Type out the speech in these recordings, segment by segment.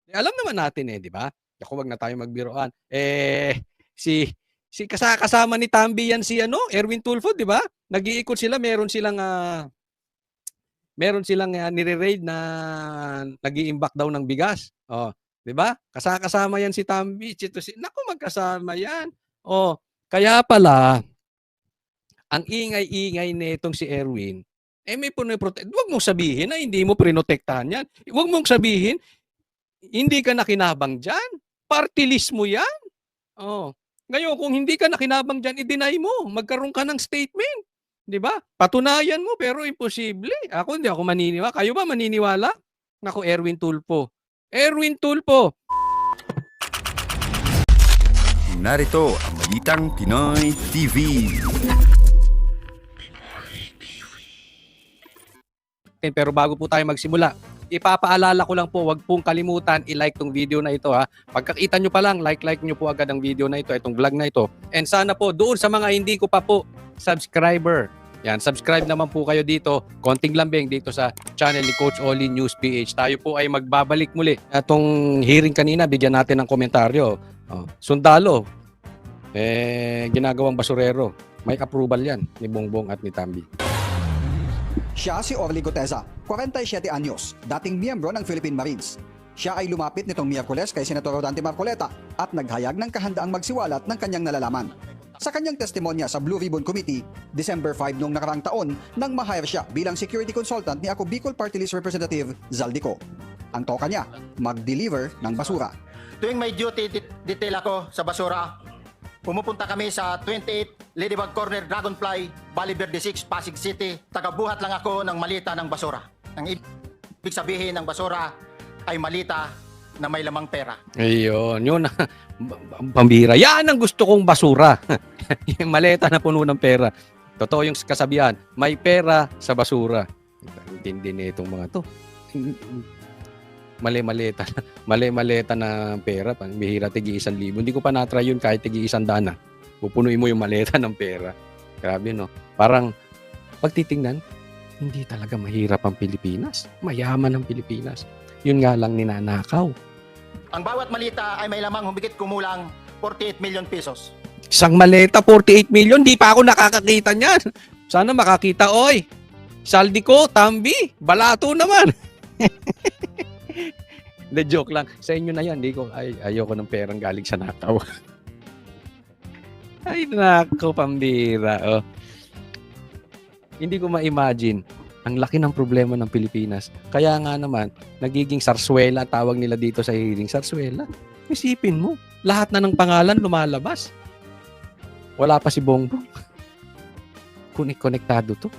Alam naman natin di ba? Ako, wag na tayo magbiruan. Si kasama ni Tambi yan si Erwin Tulfo, di ba? Nag-iikot sila, meron silang nire-raid na nag-iimbak daw ng bigas. Oh, 'di ba? Kasama yan si Tambi, naku, magkasama yan. Oh, kaya pala ang ingay-ingay nitong si Erwin, may pinoprotect. Huwag mong sabihin na hindi mo prinotektahan yan. Huwag mong sabihin hindi ka nakinabang diyan. Party list mo yan. Oh. Ngayon, kung hindi ka nakinabang diyan, i-deny mo. Magkaroon ka ng statement. 'Di ba? Patunayan mo, pero imposible. Hindi ako maniniwala. Kayo ba maniniwala? Naku, Erwin Tulfo. Erwin Tulfo. Narito ang Balitang Pinoy TV. Pero bago po tayo magsimula, ipapaalala ko lang po, wag pong kalimutan i-like tong video na ito ha. Pagkakita nyo pa lang, like nyo po agad ang video na ito, itong vlog na ito. And sana po, doon sa mga hindi ko pa po subscriber, yan, subscribe naman po kayo dito. Konting lambing dito sa channel ni Coach Oli News PH. Tayo po ay magbabalik muli. Itong hearing kanina, bigyan natin ng komentaryo. Sundalo, ginagawang basurero. May approval yan ni Bongbong at ni Tambi. Siya si Orly Guteza, 47 anyos, dating miyembro ng Philippine Marines. Siya ay lumapit nitong Miyerkules kay Senator Rodante Marcoleta at naghayag ng kahandaang magsiwalat ng kanyang nalalaman. Sa kanyang testimonya sa Blue Ribbon Committee, December 5 noong nakaraang taon nang ma-hire siya bilang security consultant ni Ako Bicol Party List Representative Zaldico. Ang toka niya, mag-deliver ng basura. Tuwing may duty detail ako sa basura, pumupunta kami sa 28 Ladybug Corner, Dragonfly, Valle Verde 6, Pasig City. Tagabuhat lang ako ng malita ng basura. Ang ibig sabihin ng basura ay malita na may lamang pera. Ayun, yun. Pambira. Yan ang gusto kong basura. Yung maleta na puno ng pera. Totoo yung kasabihan, may pera sa basura. Intindi na itong mga to. Mali-maleta na pera. Bihira, tigi 1,000. Hindi ko pa na-try yun kahit tigi 100 na. Pupunuin mo yung maleta ng pera. Grabe, no? Parang, pagtitingnan, hindi talaga mahirap ang Pilipinas. Mayaman ang Pilipinas. Yun nga lang ninanakaw. Ang bawat malita ay may lamang humigit kumulang 48 million pesos. Isang maleta, 48 million. Di pa ako nakakakita niyan. Sana makakita, oy. Zaldico, Tambi, balato naman. The joke lang. Sa inyo na yan. Ayoko ng perang galing sa nakaw. Ay, nako, pambira. Oh. Hindi ko ma-imagine ang laki ng problema ng Pilipinas. Kaya nga naman, nagiging sarswela, tawag nila dito sa hearing. Sarswela. Isipin mo, lahat na ng pangalan lumalabas. Wala pa si Bongbong. Konektado to.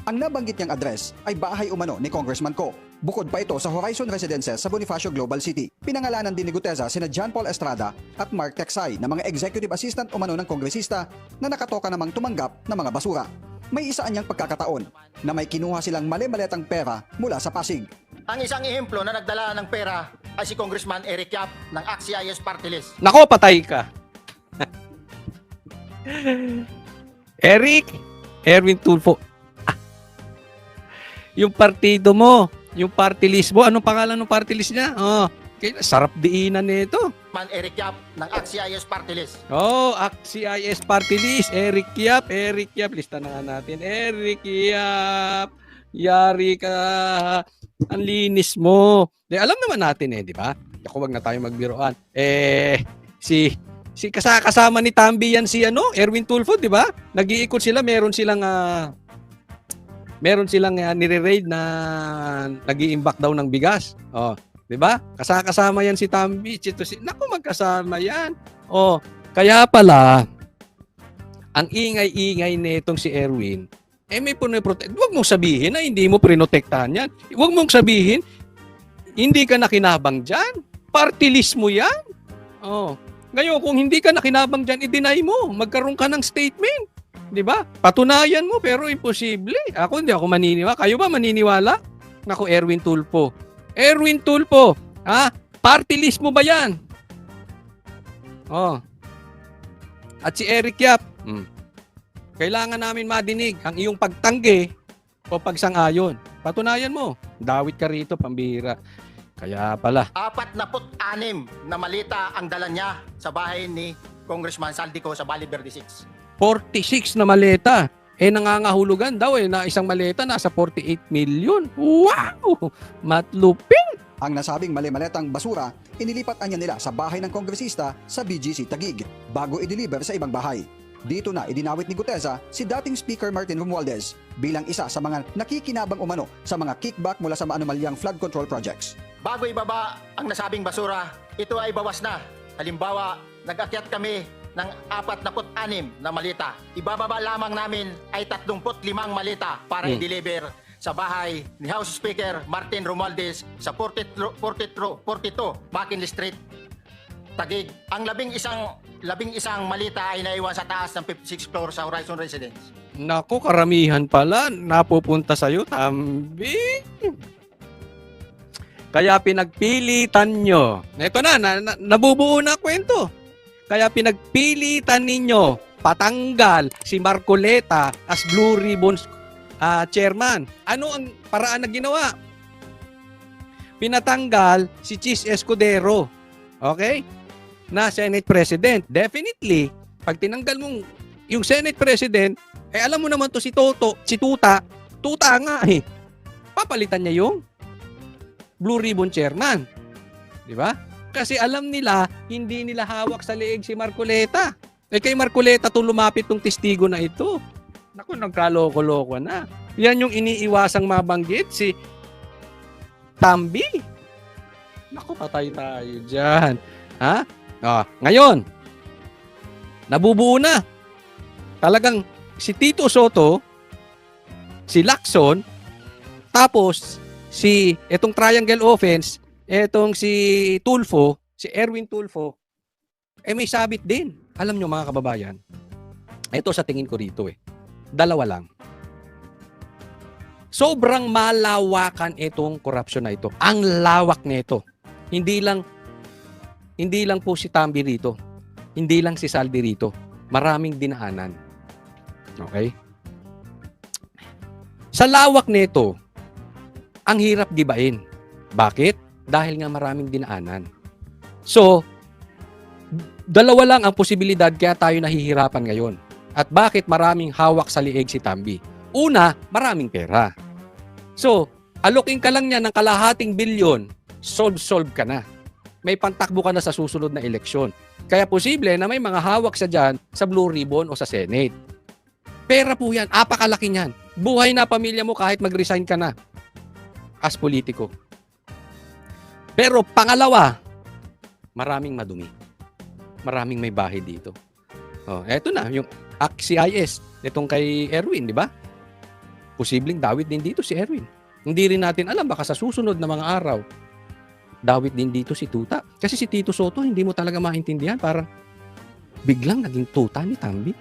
Ang nabanggit niyang address ay bahay umano ni Congressman Ko. Bukod pa ito sa Horizon Residences sa Bonifacio Global City. Pinangalanan din ni Guteza sina John Paul Estrada at Mark Teksay na mga executive assistant umano ng kongresista na nakatoka namang tumanggap ng mga basura. May isa niyang pagkakataon na may kinuha silang mali-maletang pera mula sa Pasig. Ang isang ehemplo na nagdala ng pera ay si Congressman Eric Yap ng AXIS Party List. Nako, patay ka. Erwin Tulfo. Yung partido mo, yung party list mo, anong pangalan ng party list niya? Sarap diinan nito. Man Eric Yap ng AXIS Party List. AXIS Party List. Eric Yap. Lista na nga natin. Eric Yap. Yari ka. Ang linis mo. Alam naman natin di ba? Ako, wag na tayo magbiruan. Si kasama ni Tambi yan si Erwin Tulfo, di ba? Nag-iikot sila, meron silang nire-raid na nag-iimbak daw ng bigas. 'Di ba? Kasama yan si Tambi, naku, magkasama yan. Kaya pala ang ingay-ingay nitong si Erwin, may pinoprotect. Huwag mong sabihin na hindi mo prinotektahan yan. Huwag mong sabihin hindi ka nakinabang diyan. Party list mo yan. Ngayon, kung hindi ka nakinabang diyan, i-deny mo. Magkaroon ka ng statement. 'Di ba? Patunayan mo, pero imposible. Hindi ako maniniwala. Kayo ba maniniwala? Naku, Erwin Tulfo. Erwin Tulfo, party list mo ba 'yan? At si Eric Yap, kailangan namin madinig ang iyong pagtanggi o pagsang-ayon. Patunayan mo. Dawit ka rito, pambihira. Kaya pala. 46 na malita ang dala niya sa bahay ni Congressman Saldico sa Valle Verde 6. 46 na maleta. Nangangahulugan daw na isang maleta nasa 48 million. Wow! Matlupin! Ang nasabing mali-maletang basura, inilipat niya nila sa bahay ng kongresista sa BGC Taguig bago i-deliver sa ibang bahay. Dito na idinawit ni Gutesa si dating Speaker Martin Romualdez bilang isa sa mga nakikinabang umano sa mga kickback mula sa maanumalyang flood control projects. Bago ibaba ang nasabing basura, ito ay bawas na. Halimbawa, nag-akyat kami ng 46 na malita. Ibababa lamang namin ay 35 malita para i-deliver sa bahay ni House Speaker Martin Romualdez sa 42 McKinley Street, Taguig. Ang labing isang malita ay naiwan sa taas ng 56th floor sa Horizon Residence. Nako, karamihan pala napupunta sa'yo, Tambi. Kaya pinagpilitan nyo. Ito nabubuo na kwento. Kaya pinagpilitan ninyo patanggal si Marcoleta as Blue Ribbons chairman. Ano ang paraan na ginawa? Pinatanggal si Chis Escudero. Okay? Na Senate President. Definitely, pag tinanggal mong yung Senate President, alam mo naman to si Tuta nga papalitan niya yung Blue Ribbon Chairman. Di ba? Kasi alam nila, hindi nila hawak sa leeg si Marcoleta. Kay Marcoleta to lumapit tong testigo na ito. Naku, nagkaloko-loko na. Yan yung iniiwasang mabanggit si Tambi. Naku, patay tayo dyan. Ha? Ngayon, nabubuo na. Talagang si Tito Soto, si Lacson, tapos itong triangle offense, etong si Tulfo, si Erwin Tulfo, may sabit din. Alam nyo mga kababayan, ito sa tingin ko rito dalawa lang. Sobrang malawakan itong korupsyon na ito. Ang lawak nito. Hindi lang po si Tambi rito. Hindi lang si Saldi rito. Maraming dinaanan. Okay? Sa lawak nito, ang hirap gibain. Bakit? Dahil nga maraming dinaanan. So, dalawa lang ang posibilidad kaya tayo nahihirapan ngayon. At bakit maraming hawak sa lieg si Tambi? Una, maraming pera. So, alokin ka lang niya ng kalahating bilyon, solve ka na. May pantakbo ka na sa susunod na eleksyon. Kaya posible na may mga hawak sa dyan sa Blue Ribbon o sa Senate. Pera po yan, apakalaki niyan. Buhay na pamilya mo kahit mag-resign ka na as politiko. Pero pangalawa, maraming madumi. Maraming may bahay dito. Eto na, yung CIS, itong kay Erwin, di ba? Posibleng dawit din dito si Erwin. Hindi rin natin alam, baka sa susunod na mga araw, dawit din dito si Tuta. Kasi si Tito Soto, hindi mo talaga maintindihan. Parang biglang naging Tuta ni Tambi.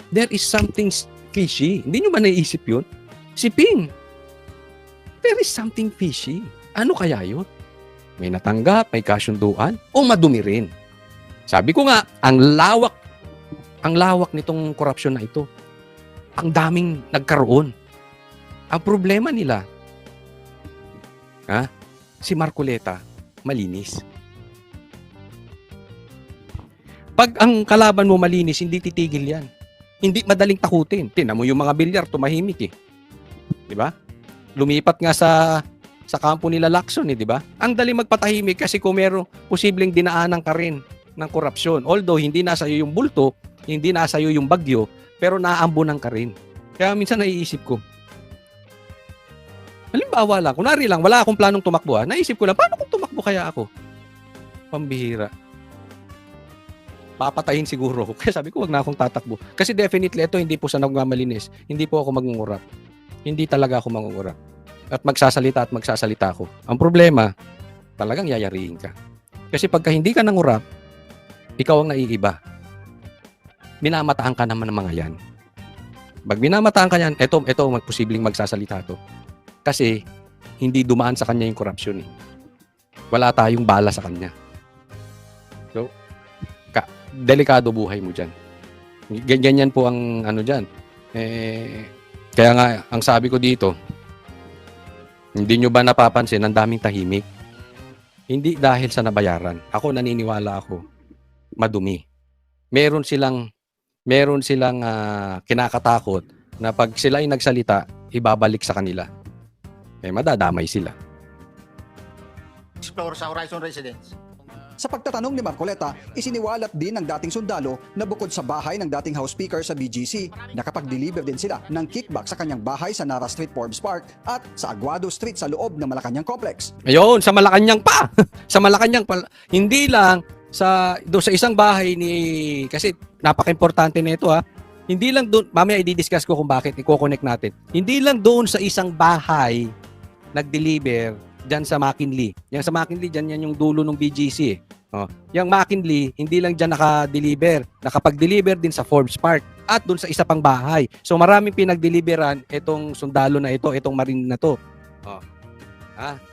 There is something fishy. Hindi nyo ba naiisip yun? Si Ping. There is something fishy. Ano kaya yun? May natanggap, may kasunduan, o madumi rin? Sabi ko nga, ang lawak nitong korupsyon na ito. Ang daming nagkaroon. Ang problema nila, si Marcoleta, malinis. Pag ang kalaban mo malinis, hindi titigil yan. Hindi madaling takutin. Tingnan mo yung mga bilyar, tumahimik Di ba? Lumipat nga sa kampo nila Lacson di ba? Ang dali magpatahimik kasi kung merong posibleng dinaanan ka rin ng korupsyon. Although hindi nasa iyo yung bulto, hindi nasa iyo yung bagyo, pero naaambunan ka rin. Kaya minsan naiisip ko, halimbawa lang, kunwari lang, wala akong planong tumakbo naisip ko lang, paano kung tumakbo kaya ako? Pambihira. Papatayin siguro ako. Kaya sabi ko, wag na akong tatakbo. Kasi definitely, ito hindi po sa nagmamalinis. Hindi po ako mangungurap. Hindi talaga ako mangungurap. At magsasalita ako. Ang problema, talagang yayariin ka. Kasi pagka hindi ka nangurap, ikaw ang naiiba. Minamataan ka naman ng mga yan. Pag minamataan ka yan, ito magposibleng magsasalita to. Kasi hindi dumaan sa kanya yung korupsyon Wala tayong bala sa kanya. So, delikado buhay mo dyan. Ganyan po ang ano dyan. Kaya nga, ang sabi ko dito, hindi nyo ba napapansin, ang daming tahimik? Hindi dahil sa nabayaran. Ako naniniwala ako, madumi. Meron silang kinakatakot na pag sila ay nagsalita, ibabalik sa kanila. Eh madadamay sila. explore sa Horizon Residence. Sa pagtatanong ni Marcoleta, isiniwalat din ng dating sundalo na bukod sa bahay ng dating House Speaker sa BGC, nakapag-deliver din sila ng kickback sa kanyang bahay sa Nara Street, Forbes Park at sa Aguado Street sa loob ng Malacanang Complex. Ayun, sa Malacanang pa. Sa Malacanang pa. Hindi lang do sa isang bahay ni, kasi napaka-importante nito ha. Hindi lang doon, mamaya i-discuss ko kung bakit i-connect natin. Hindi lang doon sa isang bahay nag-deliver diyan sa McKinley. Yang sa McKinley, diyan yan yung dulo ng BGC eh. Oh, yung McKinley, hindi lang diyan naka-deliver, nakapag-deliver din sa Forbes Park at doon sa isa pang bahay. So maraming pinag-deliveran itong sundalo na ito, itong marine na to. Oh.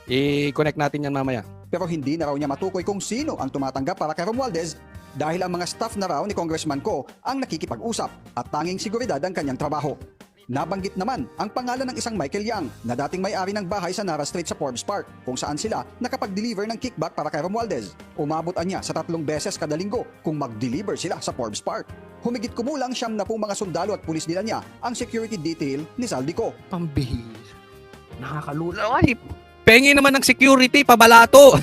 I-connect natin yan mamaya. Pero hindi na raw niya matukoy kung sino ang tumatanggap para kay Romualdez dahil ang mga staff na raw ni Congressman Ko ang nakikipag-usap at tanging seguridad ang kanyang trabaho. Nabanggit naman ang pangalan ng isang Michael Yang na dating may-ari ng bahay sa Nara Street sa Forbes Park kung saan sila nakapag-deliver ng kickback para kay Romualdez. Umabot niya sa 3 beses kada linggo kung mag-deliver sila sa Forbes Park. Humigit kumulang 70 mga sundalo at pulis nila niya ang security detail ni Saldico. Pambihis. Nakakalula. Ay, pengi naman ng security, pabalato.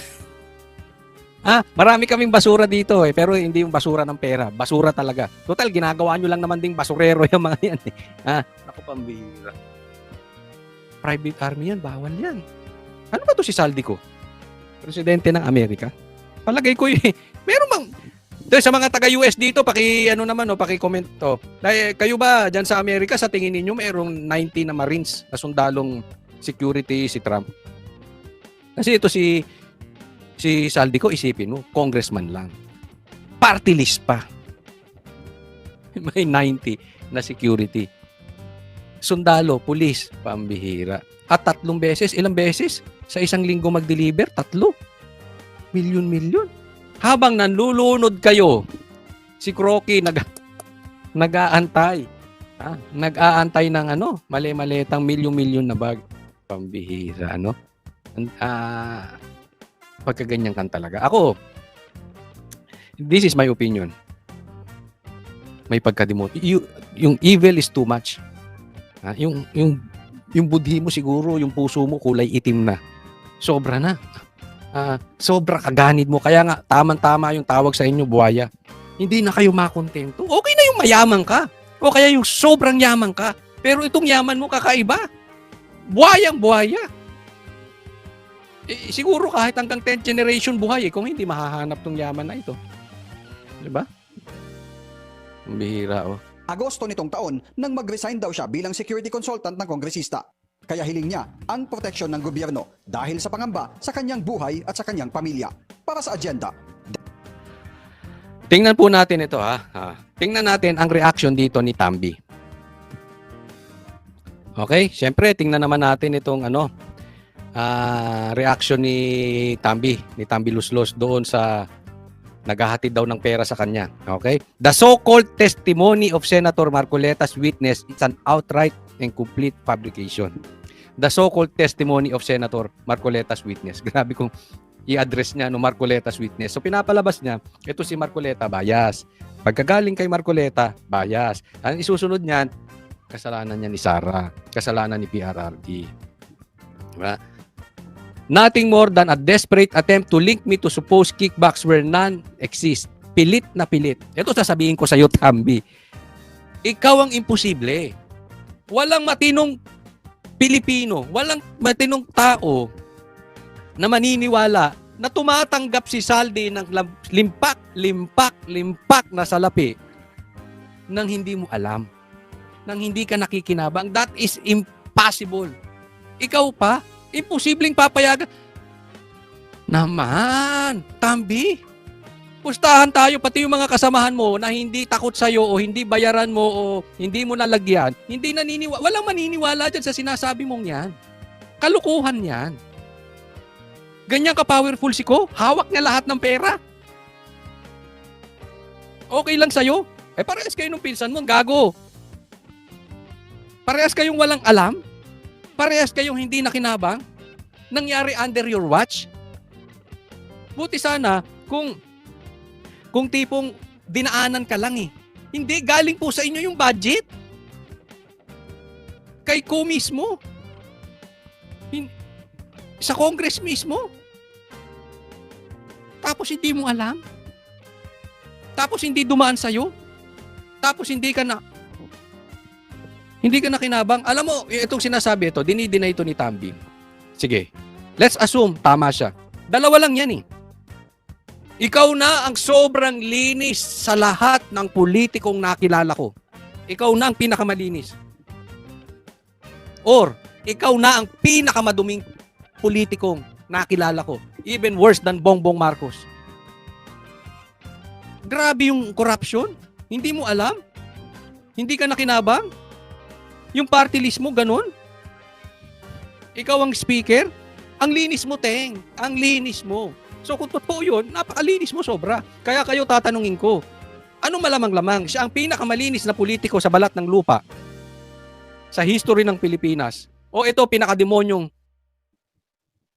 Marami kaming basura dito pero hindi yung basura ng pera. Basura talaga. Total, ginagawa nyo lang naman ding basurero yung mga yan eh. Naku, pambihira. Private army yan, bawal yan. Ano ba to si Saldico? Presidente ng Amerika? Palagay ko meron bang, sa mga taga-US dito, paki-comment to. Kayo ba dyan sa Amerika, sa tingin ninyo, mayroong 90 na Marines na sundalong security si Trump? Kasi ito si Saldico, isipin mo, congressman lang. Party list pa. May 90 na security. Sundalo, pulis, pambihira. At 3 beses, ilang beses? Sa isang linggo mag-deliver? 3. Milyon-milyon. Habang nanlulunod kayo, si Crocky nag-aantay. Nag-aantay ng mali-malitang milyon-milyon na bag. Pambihira, pagkaganyan kan talaga. Ako, this is my opinion. May pagkadimot. Yung evil is too much. Yung budhi mo siguro, yung puso mo kulay itim na. Sobra na. Sobra kaganid mo. Kaya nga, tamang-tama yung tawag sa inyo, buhaya. Hindi na kayo makontento. Okay na yung mayaman ka. O kaya yung sobrang yaman ka. Pero itong yaman mo kakaiba. Buhayang buhaya. Siguro kahit hanggang 10th generation buhay kung hindi mahahanap tong yaman na ito. Diba? Ang bihira Agosto nitong taon nang mag-resign daw siya bilang security consultant ng kongresista. Kaya hiling niya ang proteksyon ng gobyerno dahil sa pangamba sa kanyang buhay at sa kanyang pamilya. Para sa agenda. Tingnan po natin ito Tingnan natin ang reaction dito ni Tambi. Okay? Siyempre, tingnan naman natin itong reaction ni Tambi Luslos doon sa naghahatid daw ng pera sa kanya. Okay? The so-called testimony of Senator Marcoleta's witness is an outright and complete fabrication. The so-called testimony of Senator Marcoleta's witness. Grabe kung i-address niya Marcoleta's witness. So pinapalabas niya, ito si Marcoleta, bias. Pagkagaling kay Marcoleta, bias. Ang isusunod niyan, kasalanan niya ni Sara, kasalanan ni PRRD. Diba? Nothing more than a desperate attempt to link me to supposed kickbacks where none exist. Pilit na pilit. Ito sasabihin ko sa iyo, Tambi. Ikaw ang imposible. Walang matinong Pilipino, walang matinong tao na maniniwala na tumatanggap si Saldi ng limpak na salapi nang hindi mo alam, nang hindi ka nakikinabang. That is impossible. Ikaw pa, imposibleng papayagan. Naman, Tambi, pustahan tayo, pati yung mga kasamahan mo na hindi takot sa'yo o hindi bayaran mo o hindi mo nalagyan, hindi naniniwala, walang maniniwala dyan sa sinasabi mong yan. Kalukuhan yan. Ganyan ka-powerful si Ko, hawak niya lahat ng pera. Okay lang sa'yo? Parehas kayo nung pinsan mo, gago. Parehas kayong walang alam. Parehas kayong hindi nakinabang. Nangyari under your watch. Buti sana kung tipong dinaanan ka lang eh. Hindi, galing po sa inyo yung budget. Kay ko mismo. Sa Congress mismo. Tapos hindi mo alam. Tapos hindi dumaan sa'yo. Tapos hindi ka na kinabang. Alam mo, itong sinasabi ito, dinideny ito ni Tambi. Sige, let's assume tama siya. Dalawa lang yan eh. Ikaw na ang sobrang linis sa lahat ng politikong nakilala ko. Ikaw na ang pinakamalinis. Or, ikaw na ang pinakamaduming politikong nakilala ko. Even worse than Bongbong Marcos. Grabe yung corruption. Hindi mo alam. Hindi ka nakinabang. Yung party list mo, ganun. Ikaw ang speaker. Ang linis mo, Teng. Ang linis mo. So kung totoo yun, napakalinis mo sobra. Kaya kayo tatanungin ko, ano malamang-lamang? Siya ang pinakamalinis na politiko sa balat ng lupa sa history ng Pilipinas. O ito, pinakademonyong,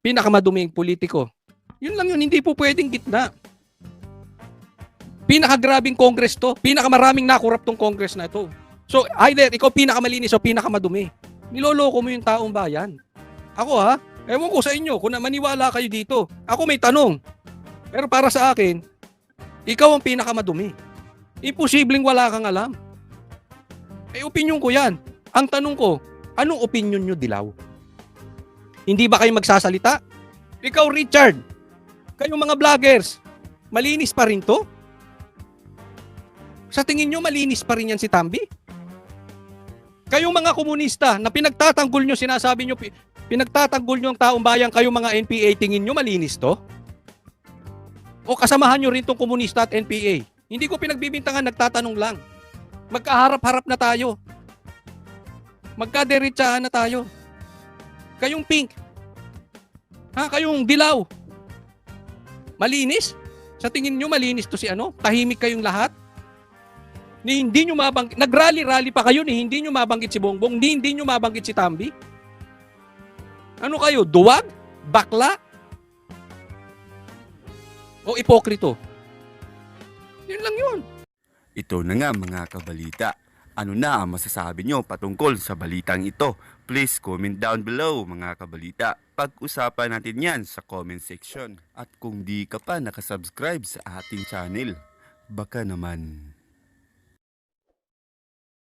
pinakamaduming politiko. Yun lang yun, hindi po pwedeng gitna. Pinakagrabing Congress to. Pinakamaraming nakurap tong Congress na ito. So either ikaw pinakamalinis o pinakamadumi. Niloloko mo yung taong bayan. Ako ewan ko sa inyo kung maniwala kayo dito. Ako may tanong. Pero para sa akin, ikaw ang pinakamadumi. Imposibleng wala kang alam. Opinion ko yan. Ang tanong ko, anong opinion nyo, Dilaw? Hindi ba kayo magsasalita? Ikaw, Richard, kayong mga vloggers, malinis pa rin to? Sa tingin nyo, malinis pa rin yan si Tambi? Kayong mga komunista na pinagtatanggol nyo, sinasabi nyo, pinagtatanggol nyo ang taong bayan, kayong mga NPA, tingin nyo malinis to? O kasamahan nyo rin tong komunista at NPA? Hindi ko pinagbibintangan, nagtatanong lang. Magkaharap-harap na tayo. Magkaderechahan na tayo. Kayong pink. Kayong dilaw. Malinis? Sa tingin nyo malinis to si ano? Tahimik kayong lahat? Ni hindi nyo mabanggit, nagrally-rally pa kayo ni hindi nyo mabanggit si Bongbong, hindi nyo mabanggit si Tambi. Ano kayo, duwag? Bakla? O ipokrito? Yun lang yun. Ito na nga mga kabalita. Ano na ang masasabi nyo patungkol sa balitang ito? Please comment down below mga kabalita. Pag-usapan natin yan sa comment section. At kung di ka pa nakasubscribe sa ating channel, baka naman